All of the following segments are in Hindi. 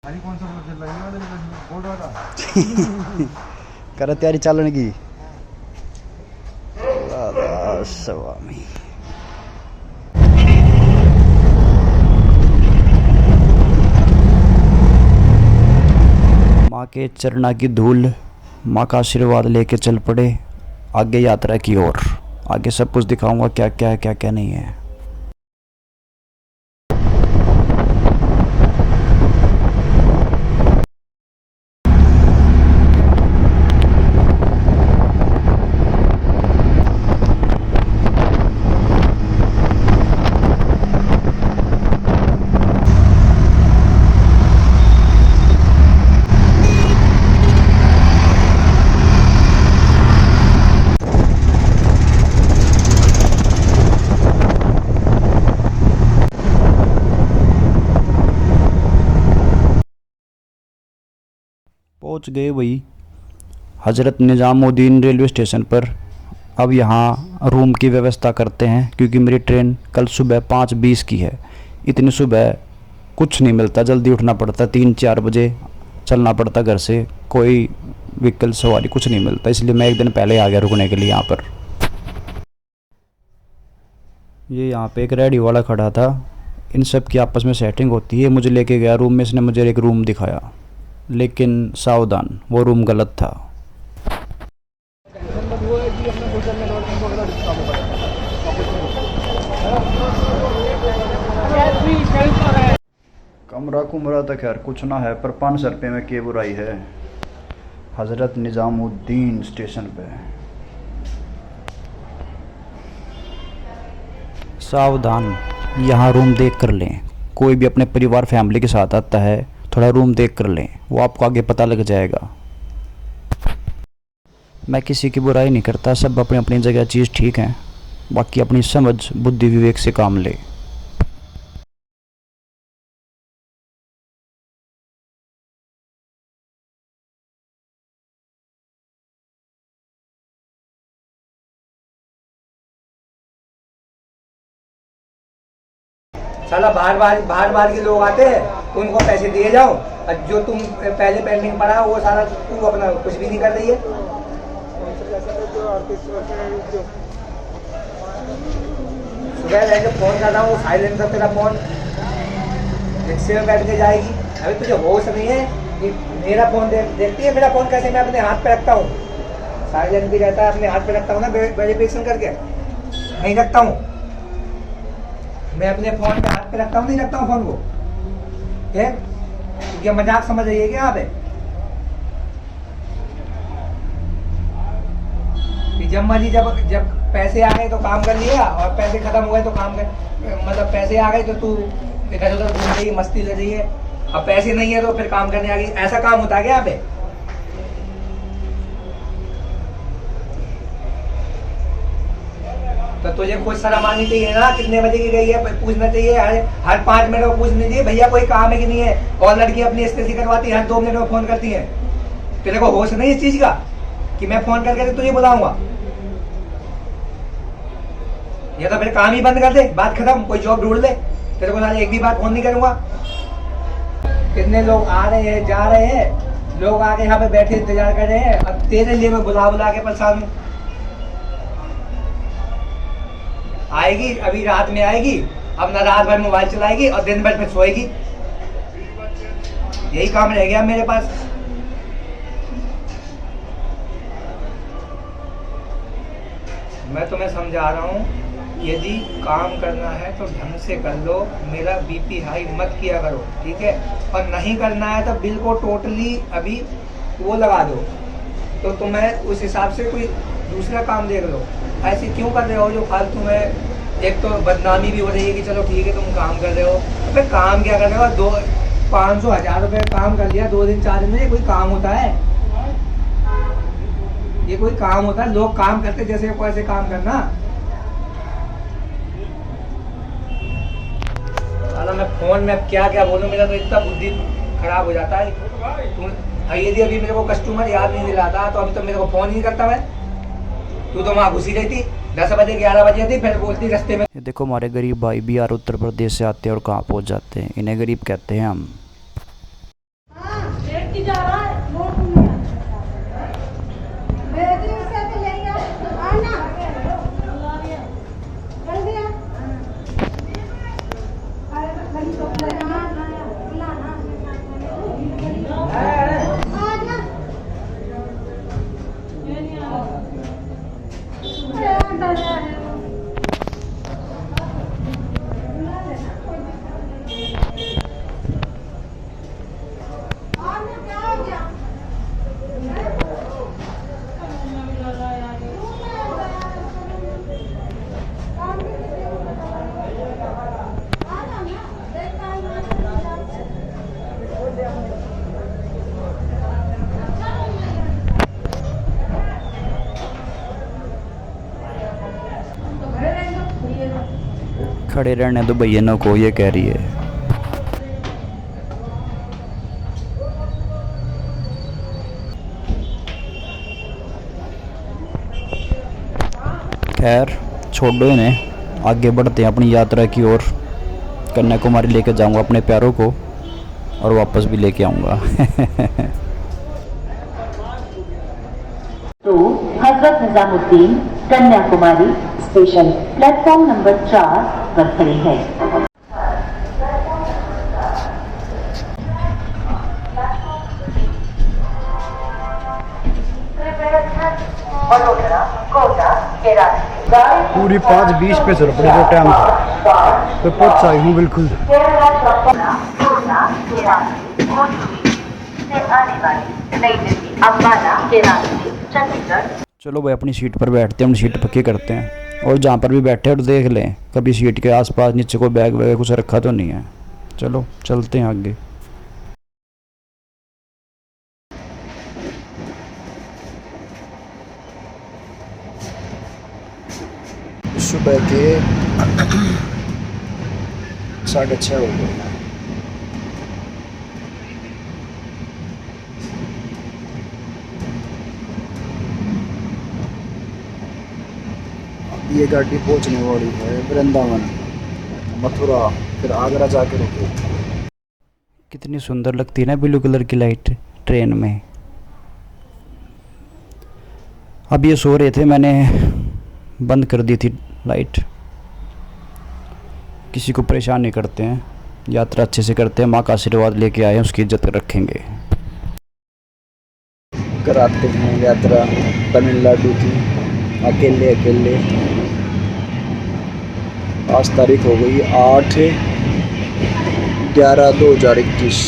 अरे कौन सा चल रहा है वाला बोर्ड वाला कर तैयारी चालन की स्वामी। माँ के चरणा की धूल, माँ का आशीर्वाद लेके चल पड़े आगे यात्रा की ओर। आगे सब कुछ दिखाऊंगा क्या क्या है क्या क्या नहीं है। पहुंच गए वही हज़रत निज़ामुद्दीन रेलवे स्टेशन पर। अब यहाँ रूम की व्यवस्था करते हैं क्योंकि मेरी ट्रेन कल सुबह 5:20 की है। इतनी सुबह कुछ नहीं मिलता, जल्दी उठना पड़ता, 3-4 बजे चलना पड़ता घर से, कोई व्हीकल सवारी कुछ नहीं मिलता, इसलिए मैं एक दिन पहले आ गया रुकने के लिए यहाँ पर। ये यहाँ पे एक रेडी वाला खड़ा था, इन सब की आपस में सेटिंग होती है। मुझे लेके गया रूम में, इसने मुझे एक रूम दिखाया, लेकिन सावधान वो रूम गलत था। कमरा कुमरा तो खैर कुछ ना है, पर 500 रुपये में क्या बुराई है। हज़रत निज़ामुद्दीन स्टेशन पे। सावधान, यहाँ रूम देख कर लें। कोई भी अपने परिवार फैमिली के साथ आता है, थोड़ा रूम देख कर लें, वो आपको आगे पता लग जाएगा। मैं किसी की बुराई नहीं करता, सब अपनी अपनी जगह चीज़ ठीक है, बाकी अपनी समझ बुद्धि विवेक से काम ले। साला बाहर बाहर के लोग आते हैं, उनको पैसे दिए जाओ, और जो तुम पहले पेंडिंग पड़ा वो सारा तू अपना कुछ भी नहीं कर रही है। सुबह रह के फोन कर रहा हूँ, साइलेंट कर तेरा फोन, रिक्शे में बैठ के जाएगी। अभी तुझे होश नहीं है कि मेरा फोन देखती है, मेरा फोन कैसे मैं अपने हाथ पे रखता हूँ, साइलेंट भी रहता है, अपने हाथ पे रखता हूँ ना वेरिफिकेशन करके, नहीं रखता हूँ मैं अपने फोन पे, हाथ पे रखता हूँ नहीं रखता हूँ फोन को, ये मजाक समझ रही है क्या आप? जब मर्जी जब पैसे आ गए तो काम कर लिया, और पैसे खत्म हुए तो काम कर, मतलब पैसे आ गए तो तू इधर उधर घूम रही है, मस्ती ले रही है, अब पैसे नहीं है तो फिर काम करने आ गई। ऐसा काम होता है क्या यहाँ पे? तो तुझे कुछ शर्म आनी चाहिए ना, कितने बजे की गई है पूछना चाहिए, हर 5 मिनट में पूछना चाहिए भैया कोई काम है कि नहीं है। और लड़की अपनी स्थिति करवाती है, हर 2 मिनट में फोन करती है। तेरे को होश नहीं इस चीज का कि मैं फोन करके तुझे बुलाऊंगा? या तो फिर काम ही बंद कर दे, बात खत्म, कोई जॉब ढूंढ ले, तेरे को साले एक भी बात फोन नहीं करूंगा। कितने लोग आ रहे हैं जा रहे हैं, लोग आके यहाँ पे बैठे इंतजार कर रहे हैं, अब तेरे लिए मैं बुला बुला के परेशान हूँ। आएगी अभी रात में आएगी, अब ना रात भर मोबाइल चलाएगी और दिन भर फिर सोएगी, यही काम रह गया मेरे पास। मैं तुम्हें समझा रहा हूँ, यदि काम करना है तो ढंग से कर लो, मेरा बीपी हाई मत किया करो, ठीक है? और नहीं करना है तो बिल को टोटली अभी वो लगा दो, तो तुम्हें उस हिसाब से कोई दूसरा काम देख लो। ऐसे क्यों कर रहे हो जो फालतू में? एक तो बदनामी भी हो रही है कि चलो ठीक है तुम काम कर रहे हो, अबे काम क्या कर रहे हो? 500-1000 रुपये काम कर लिया 2 दिन 4 दिन में, ये कोई काम होता है? ये कोई काम होता है? लोग काम करते जैसे को ऐसे काम करना। साला मैं फोन में क्या क्या बोलूं, मेरा तो इतना बुद्धि खराब हो जाता है। यदि अभी मेरे को कस्टमर याद नहीं दिलाता तो अभी तो मेरे को फोन ही नहीं करता मैं। तू तो वहाँ घुसी रहती, 10 बजे 11 बजे थी, फिर बोलती रास्ते में। ये देखो हमारे गरीब भाई भी यार उत्तर प्रदेश से आते हैं और कहाँ पहुँच जाते हैं, इन्हें गरीब कहते हैं हम। खड़े रहने दो भैया को, ये कह रही है। खैर छोड़ो इन्हें, आगे बढ़ते हैं अपनी यात्रा की ओर। कन्याकुमारी लेके जाऊंगा अपने प्यारों को और वापस भी लेके आऊंगा। तो Hazrat Nizamuddin Kanyakumari station platform number 4 पर खड़ी है। पूरी 5:20 पे चल पड़े जो टाइम था तो पहुंच आई हूँ बिल्कुल। चलो भाई अपनी सीट पर बैठते हैं, हम सीट पक्की करते हैं और जहाँ पर भी बैठे और देख लें कभी सीट के आसपास नीचे कोई बैग वगैरह कुछ रखा तो नहीं है। चलो चलते हैं आगे। सुबह के 6:30 हो गए। ये गाड़ी पहुंचने वाली है वृंदावन, मथुरा, फिर आगरा जाके रुके। कितनी सुंदर लगती है ना ब्लू कलर की लाइट ट्रेन में। अब ये सो रहे थे, मैंने बंद कर दी थी लाइट। किसी को परेशान नहीं करते हैं, यात्रा अच्छे से करते हैं, माँ का आशीर्वाद लेके आए हैं, उसकी इज्जत रखेंगे। कराते हैं यात्रा तमिलनाडु की अकेले अकेले। आज तारीख हो गई 8/11/2021।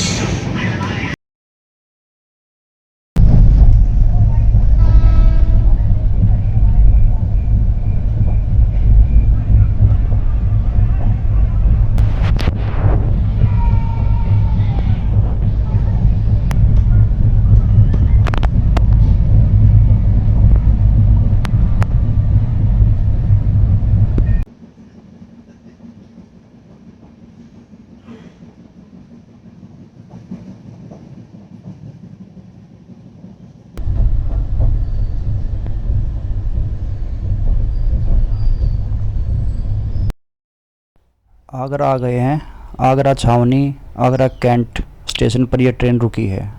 आगरा आ गए हैं, आगरा छावनी, आगरा कैंट स्टेशन पर यह ट्रेन रुकी है।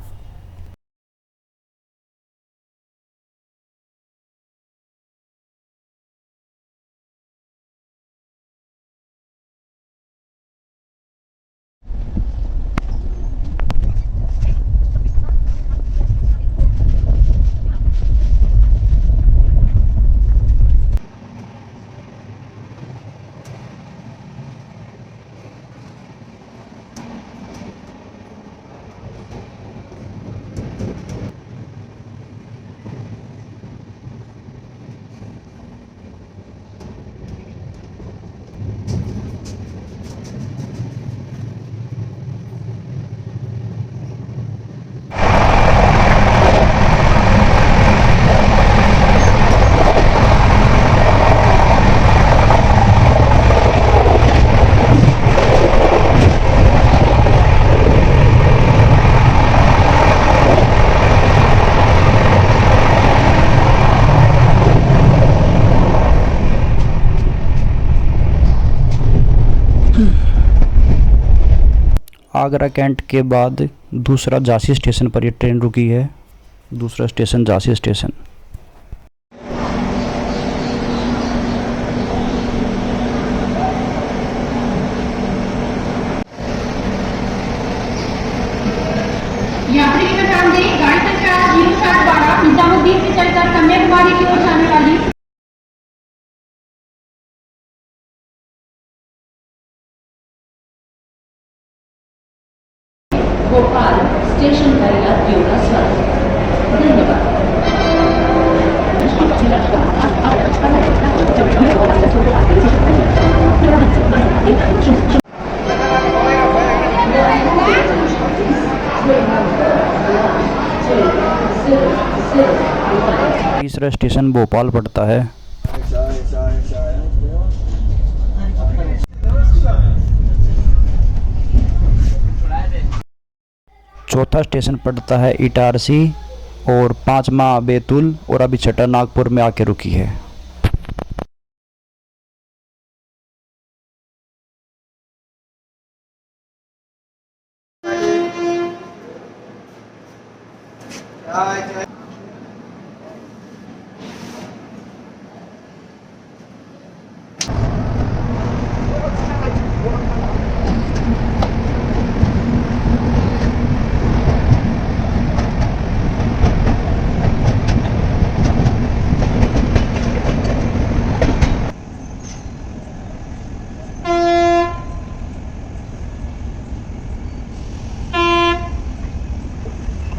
आगरा कैंट के बाद दूसरा झांसी स्टेशन पर ये ट्रेन रुकी है। दूसरा स्टेशन झांसी स्टेशन। यात्री का ध्यान दें, गाड़ी संख्या 0712 निजामुद्दीन से चलकर कन्याकुमारी की ओर जाने वाली भोपाल स्टेशन पर यात्रियों का स्वागत। धन्यवाद। तीसरा स्टेशन भोपाल पड़ता है। चौथा स्टेशन पड़ता है इटारसी और पांचवा बैतूल और अभी छठा नागपुर में आके रुकी है।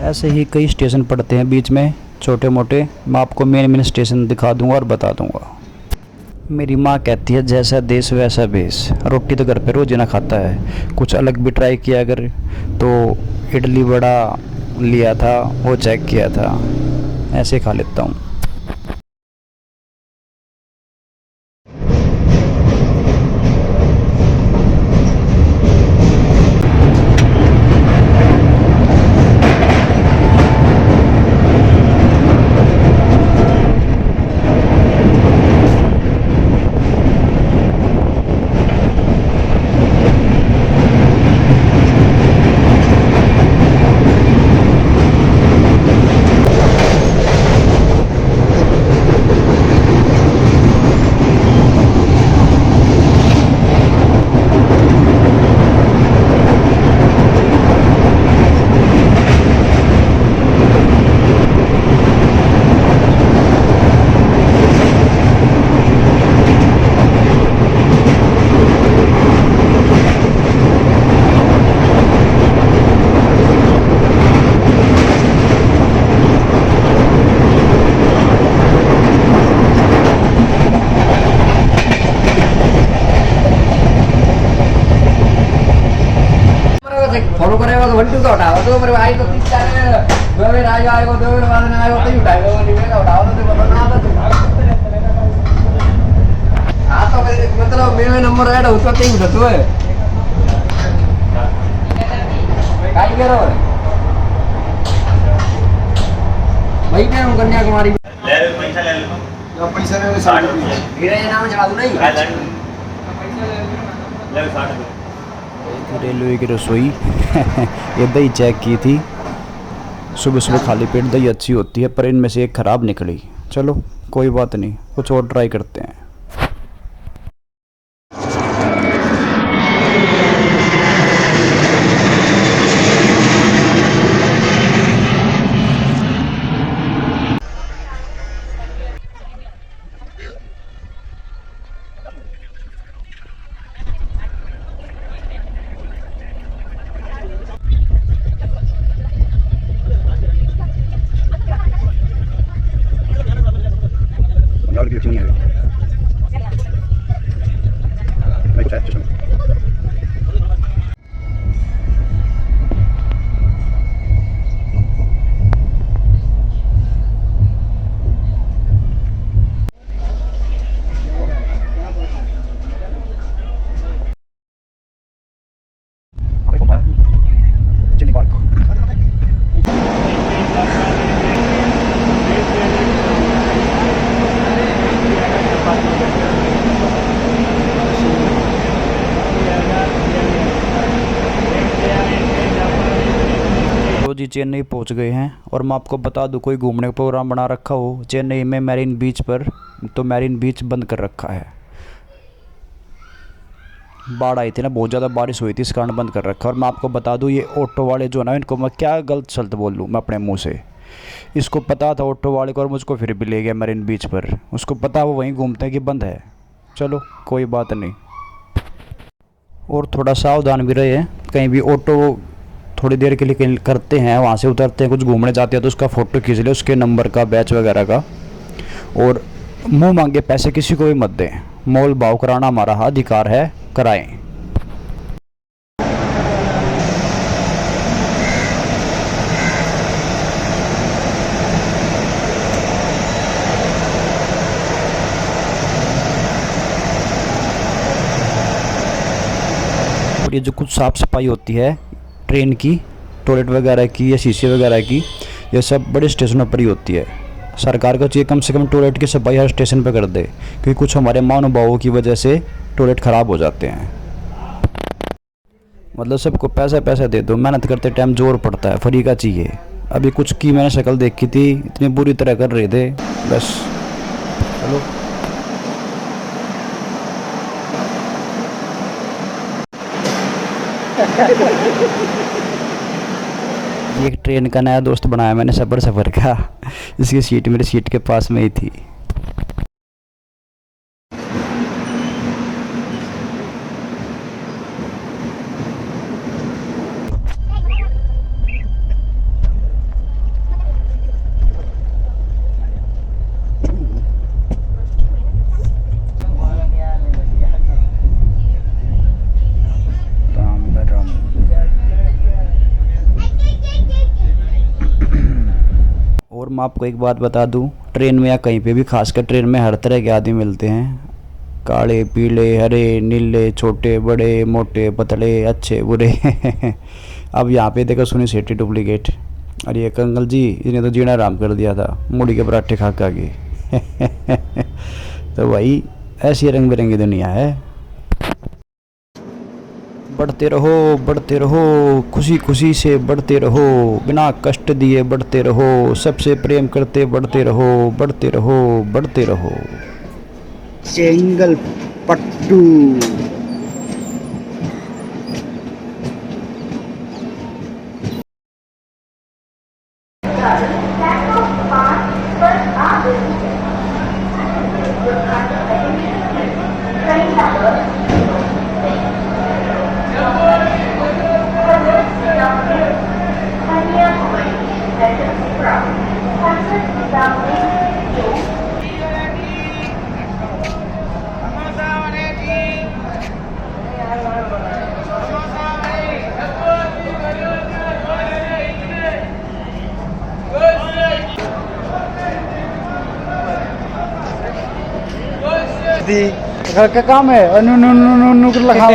ऐसे ही कई स्टेशन पड़ते हैं बीच में छोटे मोटे। मैं आपको मेन स्टेशन दिखा दूंगा और बता दूंगा। मेरी माँ कहती है जैसा देश वैसा भेष। रोटी तो घर पे रोज ही ना खाता है, कुछ अलग भी ट्राई किया अगर तो इडली वड़ा लिया था, वो चेक किया था, ऐसे खा लेता हूँ। फॉलो करेगा तो 1 2 का उठाओ तो मेरे भाई तो 3 4 दो मेरे राज आएगा दो मेरे बाद में आएगा तो उठाएगा वो नहीं का उठाओ तो बता ना तो हां तो मतलब मेरा नंबर ऐड होता तो ही उठातो है काय करो भाई मैं हूं कन्याकुमारी ले लो पैसा ले लो पैसा ले लो मेरा ये नाम चढ़ा दूं नहीं ले लो 60 रेलवे की रसोई ये दही चेक की थी। सुबह सुबह खाली पेट दही अच्छी होती है पर इनमें से एक ख़राब निकली। चलो कोई बात नहीं, कुछ और ट्राई करते हैं। जी चेन्नई पहुंच गए हैं और मैं आपको बता दूं कोई घूमने का प्रोग्राम बना रखा हो चेन्नई में मैरिन बीच पर तो मैरिन बीच बंद कर रखा है। बाढ़ आई थी ना, बहुत ज़्यादा बारिश हुई थी, इस कारण बंद कर रखा है। और मैं आपको बता दूं ये ऑटो वाले जो ना, इनको मैं क्या गलत शब्द बोल लूँ मैं अपने मुंह से। इसको पता था ऑटो वाले को और मुझको फिर भी ले गया मैरिन बीच पर। उसको पता वो वहीं घूमते हैं कि बंद है। चलो कोई बात नहीं। और थोड़ा सावधान भी रहे, कहीं भी ऑटो थोड़ी देर के लिए करते हैं, वहाँ से उतरते हैं, कुछ घूमने जाते हैं तो उसका फ़ोटो खींच ले, उसके नंबर का, बैच वगैरह का। और मुंह मांगे पैसे किसी को भी मत दें। मोल भाव कराना हमारा अधिकार है, कराएं। ये जो कुछ साफ़ सफाई होती है ट्रेन की, टॉयलेट वगैरह की या शीशे वगैरह की, ये सब बड़े स्टेशनों पर ही होती है। सरकार को चाहिए कम से कम टॉयलेट की सफाई हर स्टेशन पर कर दे, क्योंकि कुछ हमारे महानुभावों की वजह से टॉयलेट ख़राब हो जाते हैं। मतलब सबको पैसा दे दो, मेहनत करते टाइम जोर पड़ता है, फ्री का चाहिए। अभी कुछ की मैंने शक्ल देखी थी, इतनी बुरी तरह कर रहे थे, बस चलो। ये एक ट्रेन का नया दोस्त बनाया मैंने सफ़र का। इसकी सीट मेरी सीट के पास में ही थी। और मैं आपको एक बात बता दूं, ट्रेन में या कहीं पे भी, खासकर ट्रेन में हर तरह के आदमी मिलते हैं। काले, पीले, हरे, नीले, छोटे, बड़े, मोटे, पतले, अच्छे, बुरे। अब यहाँ पे देखो सुनी सेठी डुप्लीकेट। अरे एक अंकल जी, इन्हें तो जीना आराम कर दिया था, मूढ़ी के पराठे खा के। तो भाई ऐसी रंग बिरंगी दुनिया है। बढ़ते रहो, खुशी खुशी से बढ़ते रहो, बिना कष्ट दिए बढ़ते रहो, सबसे प्रेम करते बढ़ते रहो। चेंगल पट्टू। घर का काम है, अनु कर लगा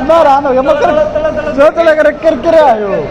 ना रान हो गया, मतलब जो तो लग रहा कर आयो।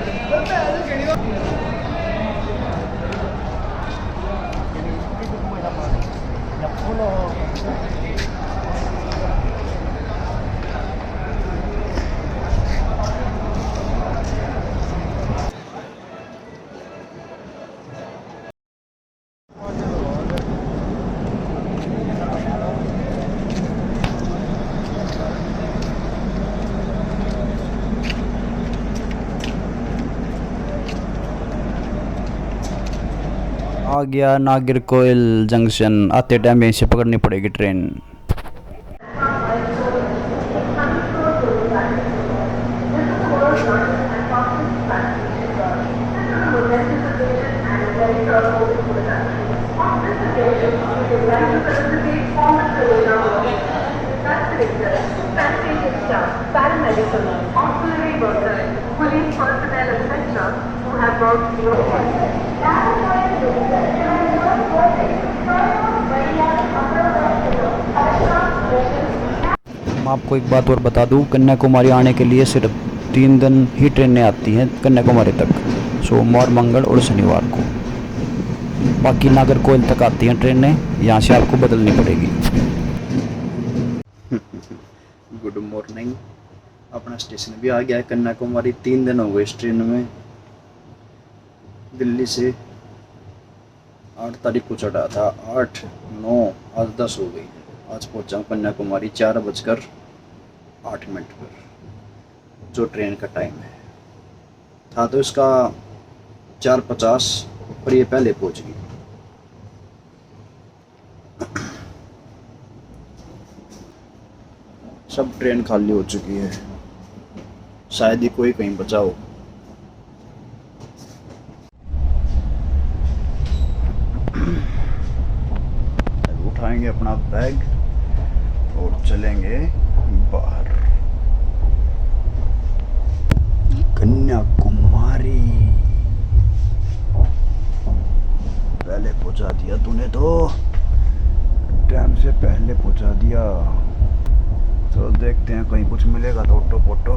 आ गया नागरकोइल जंक्शन। आते टाइम यहीं से पकड़नी पड़ेगी train. Paramedical, auxiliary workers, police personnel, etc., who have worked मैं आपको एक बात और बता दूं, कन्याकुमारी आने के लिए सिर्फ 3 दिन ही ट्रेनें आती हैं कन्याकुमारी तक, सोमवार, मंगल और शनिवार को। बाकी नागरकोइल तक आती हैं ट्रेनें, यहाँ से आपको बदलनी पड़ेगी। Good morning. अपना स्टेशन भी आ गया है कन्याकुमारी। 3 दिन हो गए इस ट्रेन में। दिल्ली से 8 तारीख को चढ़ा था, 8, 9, आज 10 हो गई। आज पहुंचा कन्याकुमारी 4:08 पर, जो ट्रेन का टाइम है। था तो इसका 4:50 पर ये पहले पहुंच गई। सब ट्रेन खाली हो चुकी है, शायद ही कोई कहीं बचा हो। उठाएंगे अपना बैग और चलेंगे बाहर। कन्याकुमारी पहले पहुंचा दिया तूने, तो टाइम से पहले पहुंचा दिया। तो देखते हैं कहीं कुछ मिलेगा तो ऑटो फोटो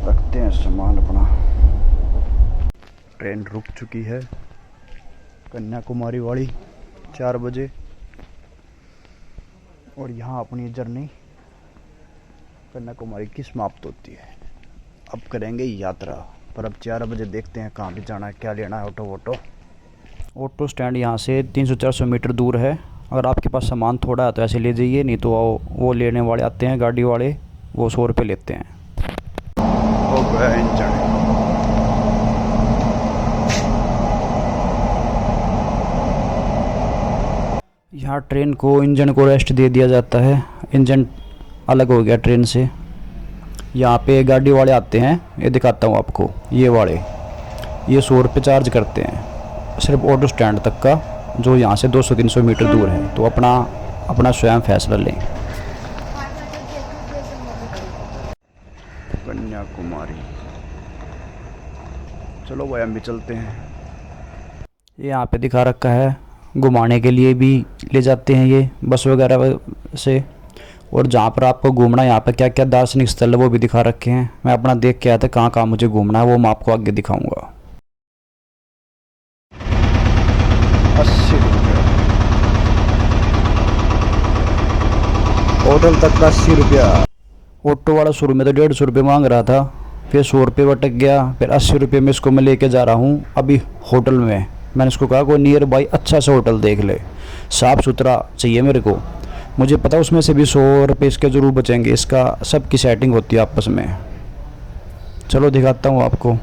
रखते हैं सामान अपना। ट्रेन रुक चुकी है कन्याकुमारी वाली 4 बजे, और यहाँ अपनी जर्नी कन्याकुमारी की समाप्त होती है। अब करेंगे यात्रा, पर अब 4 बजे देखते हैं कहाँ भी जाना है, क्या लेना है। ऑटो स्टैंड यहाँ से 300-400 मीटर दूर है। अगर आपके पास सामान थोड़ा है तो ऐसे ले जाइए, नहीं तो वो लेने वाले आते हैं गाड़ी वाले, वो 100 रुपये लेते हैं। हो गया इंजन। यहाँ ट्रेन को इंजन को रेस्ट दे दिया जाता है। इंजन अलग हो गया ट्रेन से। यहाँ पे गाड़ी वाले आते हैं, ये दिखाता हूँ आपको, ये वाले ये 100 रुपये चार्ज करते हैं सिर्फ ऑटो स्टैंड तक का, जो यहाँ से 200-300 मीटर दूर है। तो अपना स्वयं फैसला लें। कन्याकुमारी, चलो भाई हम भी चलते हैं। ये यहाँ पे दिखा रखा है, घुमाने के लिए भी ले जाते हैं ये बस वगैरह से। और जहाँ पर आपको घूमना है, यहाँ पर क्या क्या दार्शनिक स्थल है वो भी दिखा रखे हैं। मैं अपना देख के आया था कहाँ कहाँ मुझे घूमना है, वो मैं आपको आगे दिखाऊंगा। 80 रुपये होटल तक का 80 रुपया। ऑटो वाला शुरू में तो 150 रुपये मांग रहा था, फिर 100 रुपये भटक गया, फिर 80 रुपये में इसको मैं लेके जा रहा हूँ अभी होटल में। मैंने इसको कहा कोई नियर बाई अच्छा सा होटल देख ले, साफ़ सुथरा चाहिए मेरे को। मुझे पता उसमें से भी 100 रुपये इसके ज़रूर बचेंगे, इसका सबकी सेटिंग होती है आपस में। चलो दिखाता हूँ आपको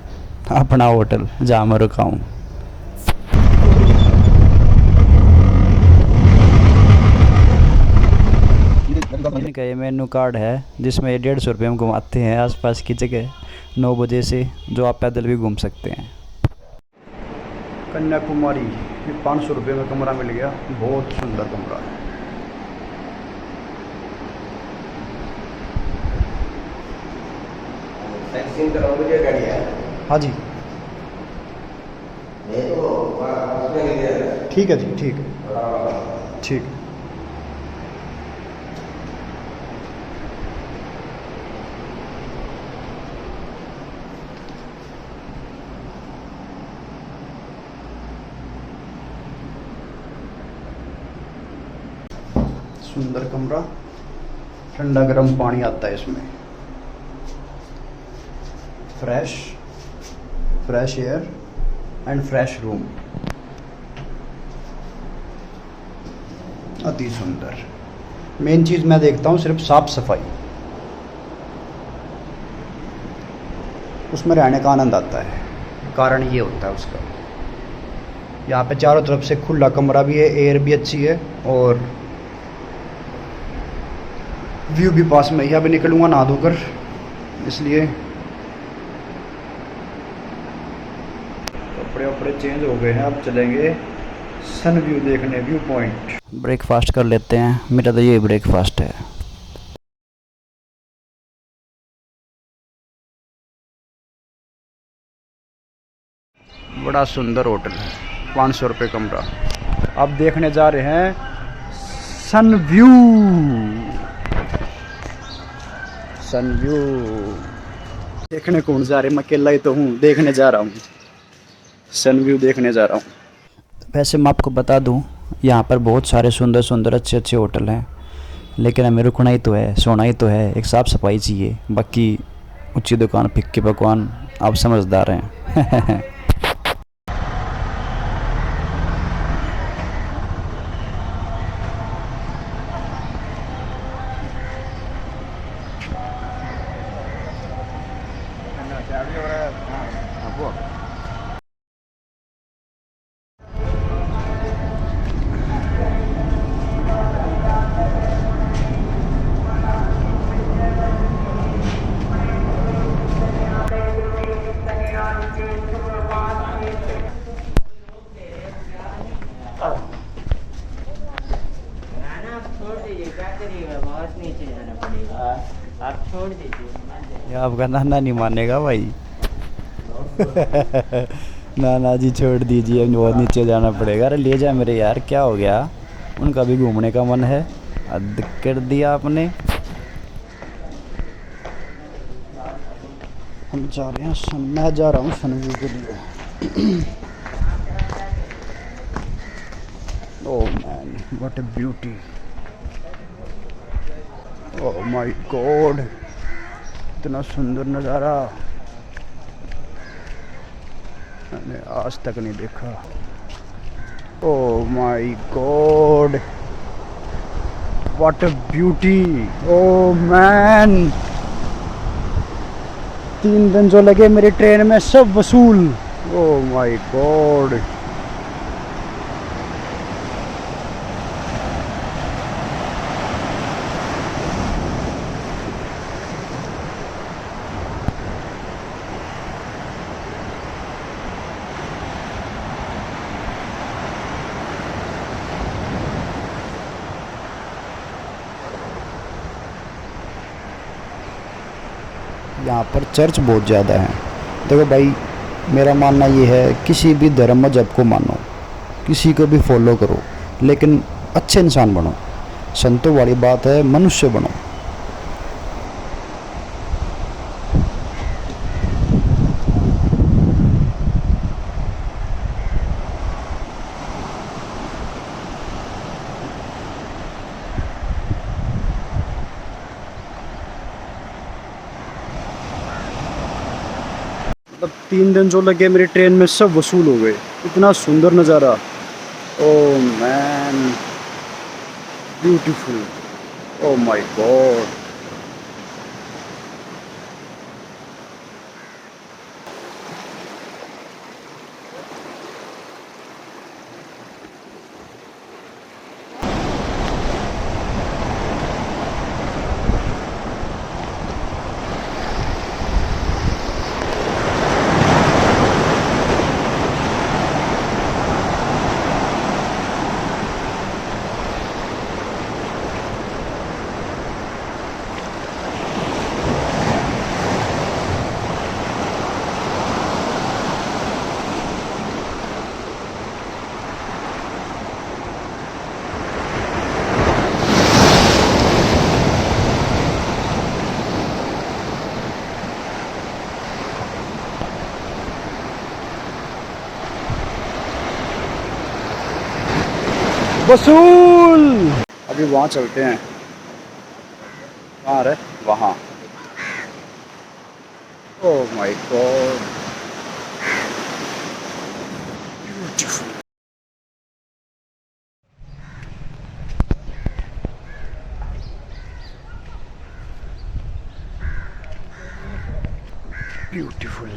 अपना होटल जहाँ मैं रुका हूँ। इनका ये मेनू कार्ड है जिसमें ये 150 रुपये में घुमाते हैं आसपास की जगह 9 बजे से, जो आप पैदल भी घूम सकते हैं। कन्याकुमारी ये 500 रुपये में कमरा मिल गया, बहुत सुंदर कमरा है। हाँ जी ठीक है जी, ठीक है ठीक। सुंदर कमरा, ठंडा गर्म पानी आता है इसमें, fresh air and fresh room, अति सुंदर। मेन चीज़ मैं देखता हूँ सिर्फ साफ सफाई, उसमें रहने का आनंद आता है, कारण ये होता है उसका। यहाँ पे चारों तरफ से खुला कमरा भी है, एयर भी अच्छी है और व्यू भी पास में ही। अभी निकलूँगा नहा धोकर, इसलिए कपड़े चेंज हो गए हैं। अब चलेंगे सन व्यू देखने, व्यू पॉइंट। ब्रेकफास्ट कर लेते हैं, मेरा तो ये ब्रेकफास्ट है। बड़ा सुंदर होटल है, 500 रुपये कमरा। अब देखने जा रहे हैं सन व्यू। सन व्यू देखने कौन जा रहे, मैं अकेला ही तो हूँ, देखने जा रहा हूँ, सन व्यू देखने जा रहा हूँ। वैसे मैं आपको बता दूँ यहाँ पर बहुत सारे सुंदर सुंदर अच्छे अच्छे होटल हैं, लेकिन हमें रुकना ही तो है, सोना ही तो है, एक साफ़ सफाई चाहिए। बाकी ऊँची दुकान फिक्के पकवान, आप समझदार हैं। आप छोड़ दीजिए। ये आपका नाना नहीं मानेगा भाई। नाना जी छोड़ दीजिए, बहुत नीचे जाना पड़ेगा। अरे ले जा मेरे यार, क्या हो गया? उनका भी घूमने का मन है, हद कर दिया आपने। हम जा रहे हैं, मैं जा रहा हूँ सनव्यू के लिए। Oh man, what a beauty. Oh my God, इतना सुंदर नज़ारा मैंने आज तक नहीं देखा। Oh my God, what a beauty. Oh man, 3 दिन जो लगे मेरी ट्रेन में सब वसूल। Oh my God. यहाँ पर चर्च बहुत ज़्यादा है। देखो भाई, मेरा मानना ये है, किसी भी धर्म मजहब को मानो, किसी को भी फॉलो करो, लेकिन अच्छे इंसान बनो। संतों वाली बात है, मनुष्य बनो। मतलब 3 दिन जो लगे मेरी ट्रेन में सब वसूल हो गए। इतना सुंदर नज़ारा। Oh man, beautiful. Oh my God. वसूल। अभी वहाँ चलते हैं। कहाँ है? वहाँ। Oh my God, beautiful. Beautiful.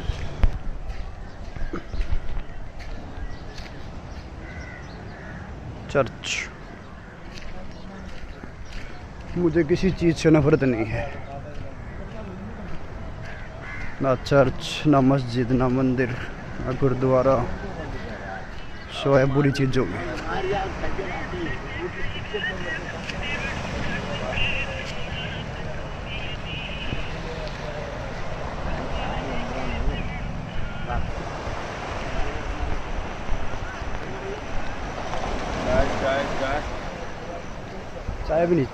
Church. मुझे किसी चीज़ से नफरत नहीं है, ना चर्च, ना मस्जिद, ना मंदिर, ना गुरुद्वारा। सो है बुरी चीज़ों में। चाय भी नहीं।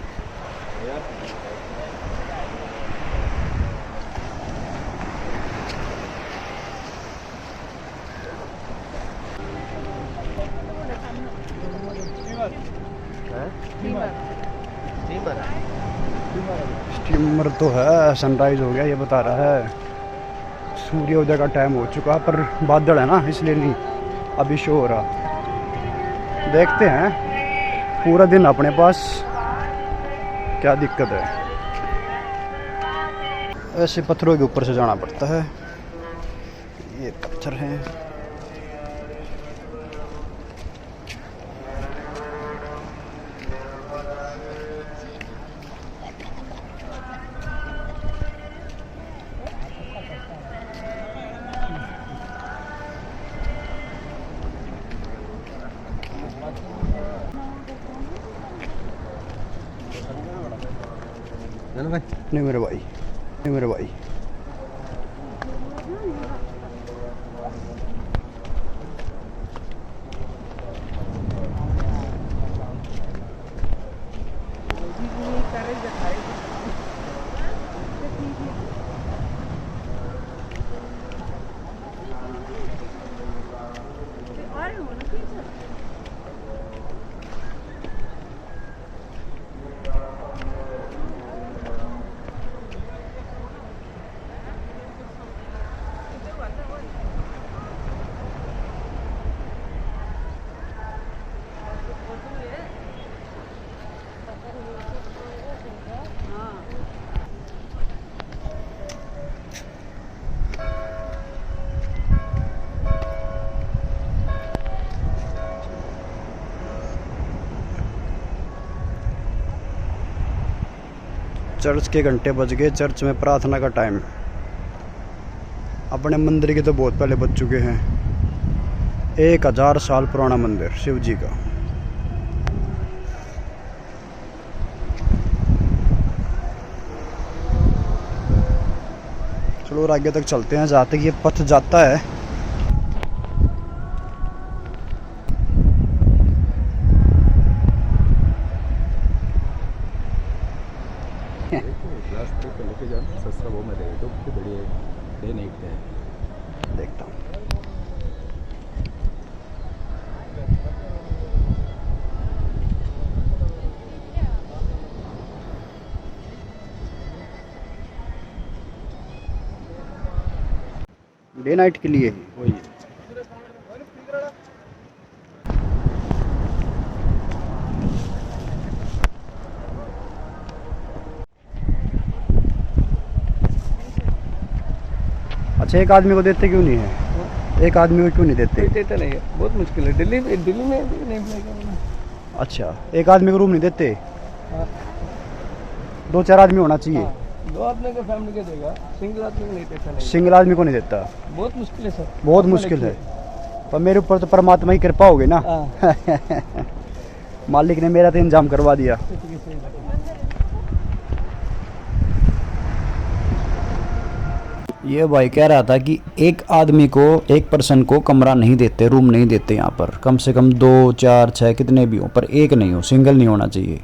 स्टीमर तो है, सनराइज हो गया ये बता रहा है। सूर्योदय का टाइम हो चुका, पर बादल है ना, इसलिए नहीं अभी शो हो रहा। देखते हैं, पूरा दिन अपने पास, क्या दिक्कत है। ऐसे पत्थरों के ऊपर से जाना पड़ता है। ये पत्थर हैं। नहीं मेरे भाई, नहीं मेरे भाई। चर्च के घंटे बज गए। चर्च में प्रार्थना का टाइम। अपने मंदिर के तो बहुत पहले बज चुके हैं। 1000 साल पुराना मंदिर शिव जी का। चलो और आगे तक चलते हैं जहाँ तक ये पथ जाता है। देखता हूँ। डे नाइट के लिए ही वही। अच्छा, एक आदमी को देते क्यों नहीं है? एक आदमी को क्यों नहीं देते? देते नहीं है, बहुत मुश्किल है। दिल्ली में भी नहीं मिलेगा। अच्छा, एक आदमी को रूम नहीं देते? हाँ। 2-4 आदमी होना चाहिए। 2 आदमी का फैमिली के देगा, सिंगल आदमी को नहीं देता। नहीं, सिंगल आदमी को नहीं देता। बहुत मुश्किल है सर, बहुत मुश्किल है। पर मेरे ऊपर तो परमात्मा की कृपा होगी ना। मालिक ने मेरा तो इंतजाम करवा दिया। ये भाई कह रहा था कि एक आदमी को, एक पर्सन को कमरा नहीं देते, रूम नहीं देते यहाँ पर। कम से कम 2, 4, 6 कितने भी हो, पर एक नहीं हो, सिंगल नहीं होना चाहिए।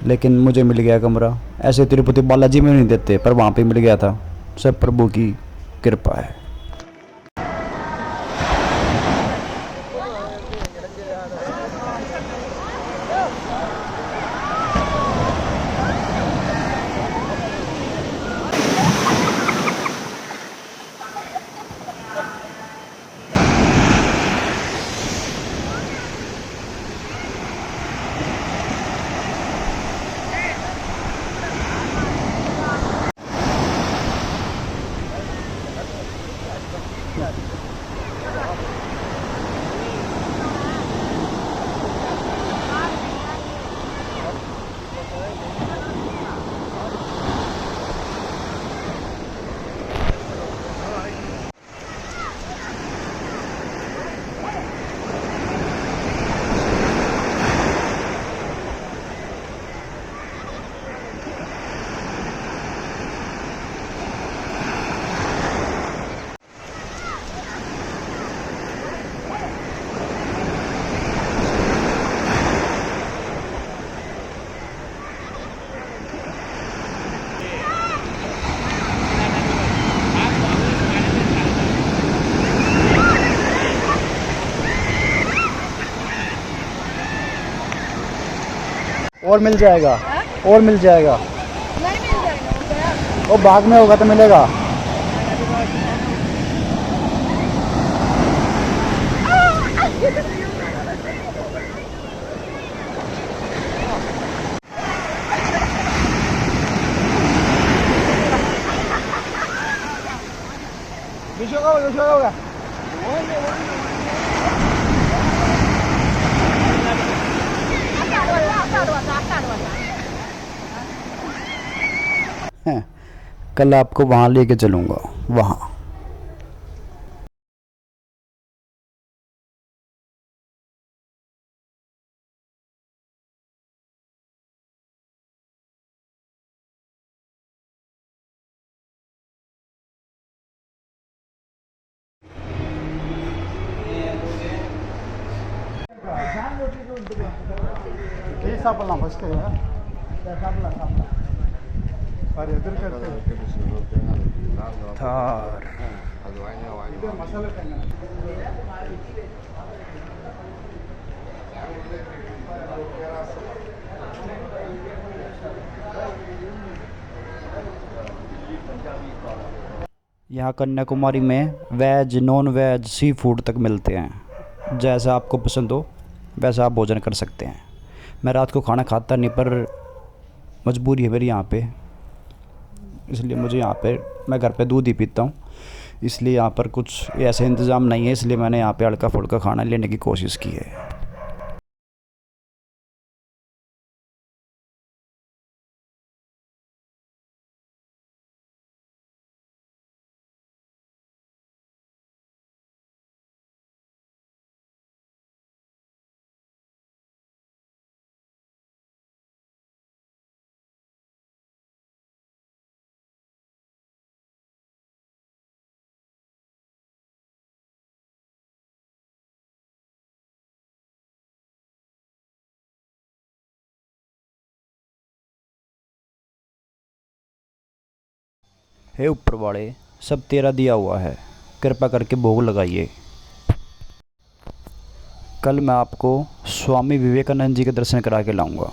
लेकिन मुझे मिल गया कमरा। ऐसे तिरुपति बालाजी में नहीं देते, पर वहाँ पे मिल गया था। सब प्रभु की कृपा है। और मिल जाएगा, और मिल जाएगा। नहीं मिल जाएगा, वो बाग में होगा तो मिलेगा। होगा। कल आपको वहाँ लेके चलूँगा, वहाँ। सापडला फसके सापडला थार यहाँ कन्याकुमारी में veg non veg sea food तक मिलते हैं। जैसा आपको पसंद हो वैसा आप भोजन कर सकते हैं। मैं रात को खाना खाता नहीं, पर मजबूरी है मेरी यहाँ पे, इसलिए मुझे यहाँ पे मैं घर पे दूध ही पीता हूँ, इसलिए यहाँ पर कुछ ऐसे इंतज़ाम नहीं है, इसलिए मैंने यहाँ पे हल्का फुल्का खाना लेने की कोशिश की है। हे ऊपर वाले, सब तेरा दिया हुआ है, कृपा करके भोग लगाइए। कल मैं आपको स्वामी विवेकानंद जी के दर्शन करा के लाऊंगा।